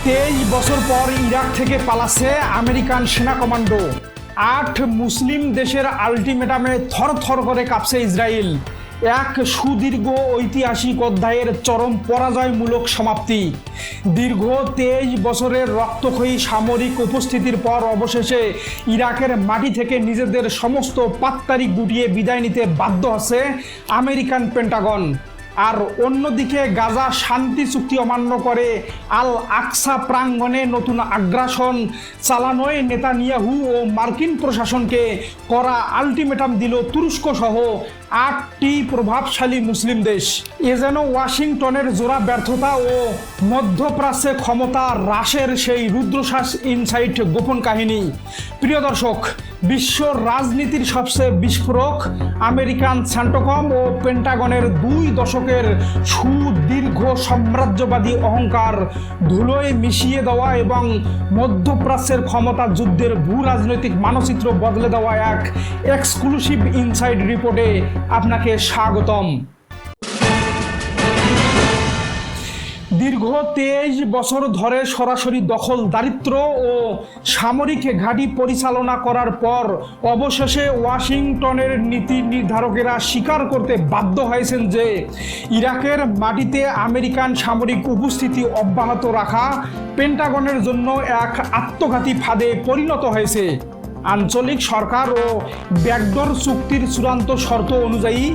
23 বছর পর ইরাক থেকে পালাচ্ছে আমেরিকান সেনা কমান্ডো। 8 মুসলিম দেশের আলটিমেটামে থরথর করে কাঁপছে ইসরায়েল। এক সুদীর্ঘ ঐতিহাসিক অধ্যায়ের চরম পরাজয়মূলক সমাপ্তি। দীর্ঘ 23 বছরের রক্তক্ষয়ী সামরিক উপস্থিতির পর অবশেষে ইরাকের মাটি থেকে নিজেদের সমস্ত পাততাড়ি গুটিয়ে বিদায় নিতে বাধ্য হচ্ছে আমেরিকান পেন্টাগন। আর অন্যদিকে গাজা শান্তি চুক্তি অমান্য করে আল আকসা প্রাঙ্গণে নতুন আগ্রাসন চালানোয় নেতানিয়াহু ও মার্কিন প্রশাসনকে কড়া আলটিমেটাম দিল তুরস্ক সহ 8টি প্রভাবশালী মুসলিম দেশ। এ যেন ওয়াশিংটনের জোড়া ব্যর্থতা ও মধ্যপ্রাচ্যে ক্ষমতা হ্রাসের সেই রুদ্রশ্বাস ইনসাইট গোপন কাহিনী। প্রিয় দর্শক, বিশ্ব রাজনীতির সবচেয়ে বিস্ফোরক আমেরিকান সেন্টকম ও পেন্টাগনের 2 দশকের সুদীর্ঘ সাম্রাজ্যবাদী অহংকার ধুলোয় মিশিয়ে দেওয়া এবং মধ্যপ্রাচ্যের ক্ষমতা যুদ্ধের ভূ রাজনৈতিক মানচিত্র বদলে দেওয়া এক এক্সক্লুসিভ ইনসাইড রিপোর্টে আপনাকে স্বাগতম। দীর্ঘ 23 বছর ধরে সরাসরি দখল দারিদ্র ও সামরিক ঘাঁটি পরিচালনা করার পর অবশেষে ওয়াশিংটনের নীতি নির্ধারকেরা স্বীকার করতে বাধ্য হয়েছেন যে ইরাকের মাটিতে আমেরিকান সামরিক উপস্থিতি অব্যাহত রাখা পেন্টাগনের জন্য এক আত্মঘাতী ফাঁদে পরিণত হয়েছে। আঞ্চলিক সরকার ও ব্যাকডোর চুক্তির চূড়ান্ত শর্ত অনুযায়ী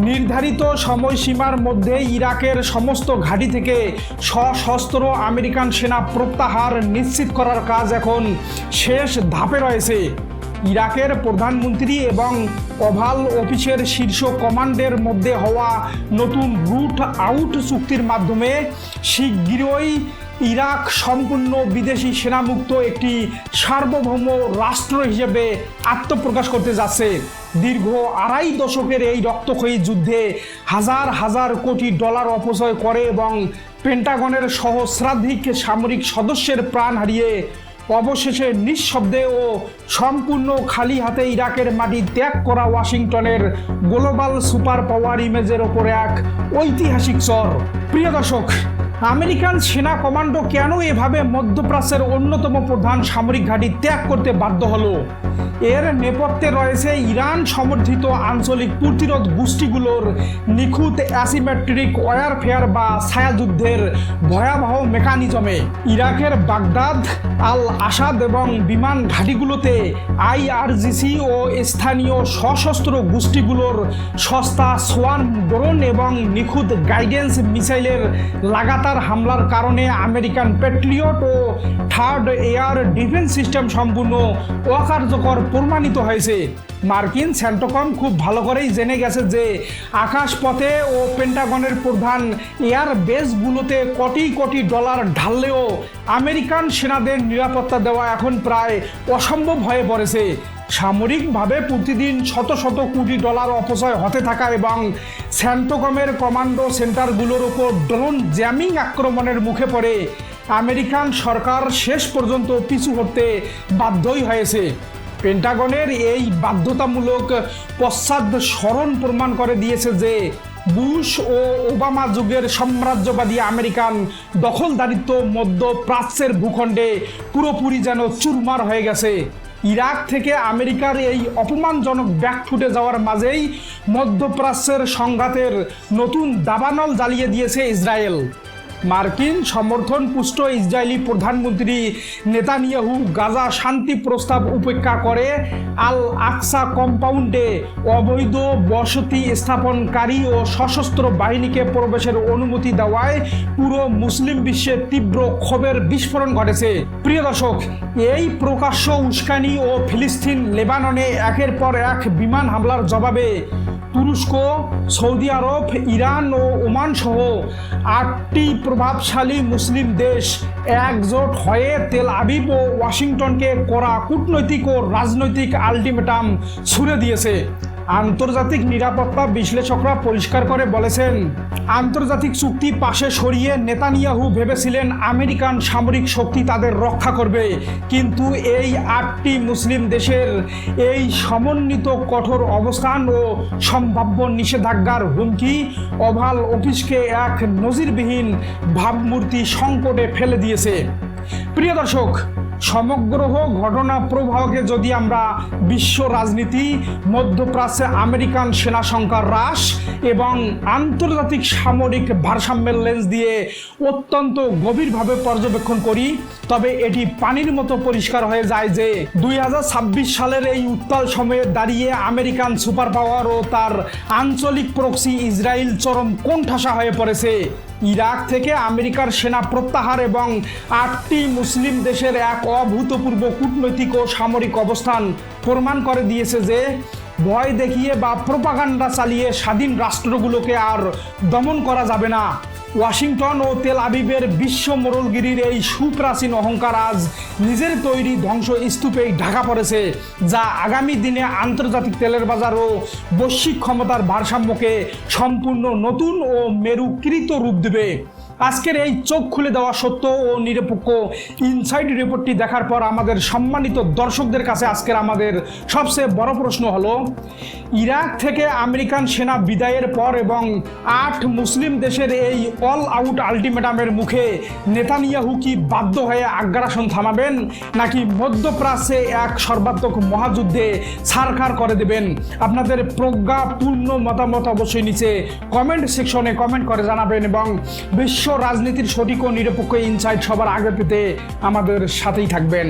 নির্ধারিত সময়সীমার মধ্যে ইরাকের সমস্ত ঘাঁটি থেকে সশস্ত্র আমেরিকান সেনা প্রত্যাহার নিশ্চিত করার কাজ এখন শেষ ধাপে রয়েছে। ইরাকের প্রধানমন্ত্রী এবং ওভাল অফিসের শীর্ষ কমান্ডের মধ্যে হওয়া নতুন রুট আউট চুক্তির মাধ্যমে শীঘ্রই ইরাক সম্পূর্ণ বিদেশি সেনামুক্ত একটি সার্বভৌম রাষ্ট্র হিসেবে আত্মপ্রকাশ করতে যাচ্ছে। দীর্ঘ 2.5 দশকের এই রক্তক্ষয়ী যুদ্ধে হাজার হাজার কোটি ডলার অপচয় করে এবং পেন্টাগনের সহস্রাধিক সামরিক সদস্যের প্রাণ হারিয়ে অবশেষে নিঃশব্দে ও সম্পূর্ণ খালি হাতে ইরাকের মাটি ত্যাগ করা ওয়াশিংটনের গ্লোবাল সুপার পাওয়ার ইমেজের ওপরে এক ঐতিহাসিক চর। প্রিয় দর্শক, আমেরিকান সেনা কমান্ডো কেন এভাবে মধ্যপ্রাচ্যের অন্যতম প্রধান সামরিক ঘাঁটি ত্যাগ করতে বাধ্য হলো? এর নেপথ্যে রয়েছে ইরান সমর্থিত আঞ্চলিক প্রতিরোধ গোষ্ঠীগুলোর নিখুঁত অ্যাসিমেট্রিক ওয়ারফেয়ার বা ছায়াযুদ্ধের ভয়াবহ মেকানিজমে। ইরাকের বাগদাদ, আল আসাদ এবং বিমান ঘাঁটিগুলোতে আইআরজিসি ও স্থানীয় সশস্ত্র গোষ্ঠীগুলোর সস্তা সোয়ার্ম ড্রোন এবং নিখুঁত গাইডেন্স মিসাইলের লাগাতার হামলার কারণে আমেরিকান প্যাট্রিয়ট ও থার্ড এয়ার ডিফেন্স সিস্টেম সম্পূর্ণ অকার্যকর প্রমাণিত হয়েছে। মার্কিন সেন্টকম খুব ভালো করেই জেনে গেছে যে আকাশপথে ও পেন্টাগনের প্রধান air বেসগুলোতে crore crore dollar ঢাললেও American সেনাদের নিরাপত্তা দেওয়া এখন প্রায় অসম্ভব হয়ে পড়েছে। সামরিকভাবে প্রতিদিন শত শত কোটি ডলার অপচয় হতে থাকা এবং সেন্টকমের কমান্ডো সেন্টারগুলোর উপর ড্রোন জ্যামিং আক্রমণের মুখে পড়ে আমেরিকান সরকার শেষ পর্যন্ত পিছু হটতে বাধ্যই হয়েছে। পেন্টাগনের এই বাধ্যতামূলক পশ্চাদসরণ প্রমাণ করে দিয়েছে যে বুশ ও ওবামা যুগের সাম্রাজ্যবাদী আমেরিকান দখলদারিত্ব মধ্যপ্রাচ্যের ভূখণ্ডে পুরোপুরি যেন চুরমার হয়ে গেছে। ইরাক থেকে আমেরিকার এই অপমানজনক ব্যাকফুটে যাওয়ার মাঝেই মধ্যপ্রাচ্যের সংঘাতের নতুন দাবানল জ্বালিয়ে দিয়েছে ইসরায়েল। মার্কিন সমর্থন পুষ্ট ইসরায়েলি প্রধানমন্ত্রী নেতানিয়াহু গাজা শান্তি প্রস্তাব উপেক্ষা করে আল আকসা কম্পাউন্ডে অবৈধ বসতি স্থাপনকারী ও সশস্ত্র বাহিনীকে প্রবেশের অনুমতি দেওয়ায় পুরো মুসলিম বিশ্বে তীব্র ক্ষোভের বিস্ফোরণ ঘটেছে। প্রিয় দর্শক, এই প্রকাশ্য উস্কানি ও ফিলিস্তিন লেবাননে একের পর এক বিমান হামলার জবাবে তুরস্ক, সৌদি আরব, ইরান ও ওমান সহ 8টি প্রভাবশালী মুসলিম দেশ একজোট হয়ে তেল আবিব ও ওয়াশিংটনকে কড়া কূটনৈতিক ও রাজনৈতিক আলটিমেটাম ছুড়ে দিয়েছে। আন্তর্জাতিক নিরাপত্তা বিশ্লেষকরা পরিষ্কার করে বলেছেন, আন্তর্জাতিক চুক্তি পাশে সরিয়ে নেতানিয়াহু ভেবেছিলেন আমেরিকান সামরিক শক্তি তাদের রক্ষা করবে, কিন্তু এই 8টি মুসলিম দেশের এই সমন্বিত কঠোর অবস্থান ও সম্ভাব্য নিষেধাজ্ঞার হুমকি ওভাল অফিসকে এক নজিরবিহীন ভাবমূর্তি সংকটে ফেলে দিয়েছে। প্রিয় দর্শক, সমগ্র ঘটনা প্রবাহকে যদি আমরা বিশ্ব রাজনীতি, মধ্যপ্রাচ্যে আমেরিকান সেনা সংখ্যার হ্রাস এবং আন্তর্জাতিক সামরিক ভারসাম্যের লেন্স দিয়ে অত্যন্ত গভীরভাবে পর্যবেক্ষণ করি, তবে এটি পানির মতো পরিষ্কার হয়ে যায় যে 2026 সালের এই উত্তাল সময়ে দাঁড়িয়ে আমেরিকান সুপার পাওয়ার ও তার আঞ্চলিক প্রক্সি ইসরায়েল চরম কোণঠাসা হয়ে পড়েছে। ইরাক থেকে আমেরিকার সেনা প্রত্যাহার এবং 8টি মুসলিম দেশের এক অভূতপূর্ব কূটনৈতিক ও সামরিক অবস্থান প্রমাণ করে দিয়েছে যে ভয় দেখিয়ে বা প্রোপাগান্ডা চালিয়ে স্বাধীন রাষ্ট্রগুলোকে আর দমন করা যাবে না। ওয়াশিংটন ও তেল আবিবের বিশ্ব মোড়লগিরির এই সুপ্রাচীন অহংকার আজ নিজের তৈরি ধ্বংস স্তূপেই ঢাকা পড়েছে, যা আগামী দিনে আন্তর্জাতিক তেলের বাজার ও বৈশ্বিক ক্ষমতার ভারসাম্যকে সম্পূর্ণ নতুন ও মেরুকৃত রূপ দেবে। আজকের এই চোখ খুলে দেওয়া সত্য ও নিরপেক্ষ ইনসাইড রিপোর্টটি দেখার পর আমাদের সম্মানিত দর্শকদের কাছে আজকের আমাদের সবচেয়ে বড় প্রশ্ন হলো, ইরাক থেকে আমেরিকান সেনা বিদায়ের পর এবং 8 মুসলিম দেশের এই অল আউট আলটিমেটামের মুখে নেতানিয়াহু কি বাধ্য হয়ে আগ্রাসন থামাবেন, নাকি মধ্যপ্রাচ্যে এক সর্বাত্মক মহাযুদ্ধে ছারখার করে দেবেন? আপনাদের প্রজ্ঞাপূর্ণ মতামত অবশ্যই নিচে কমেন্ট সেকশনে কমেন্ট করে জানাবেন এবং বিশ্ব রাজনীতির সঠিক ও নিরপেক্ষ ইনসাইট সবার আগে পেতে আমাদের সাথেই থাকবেন।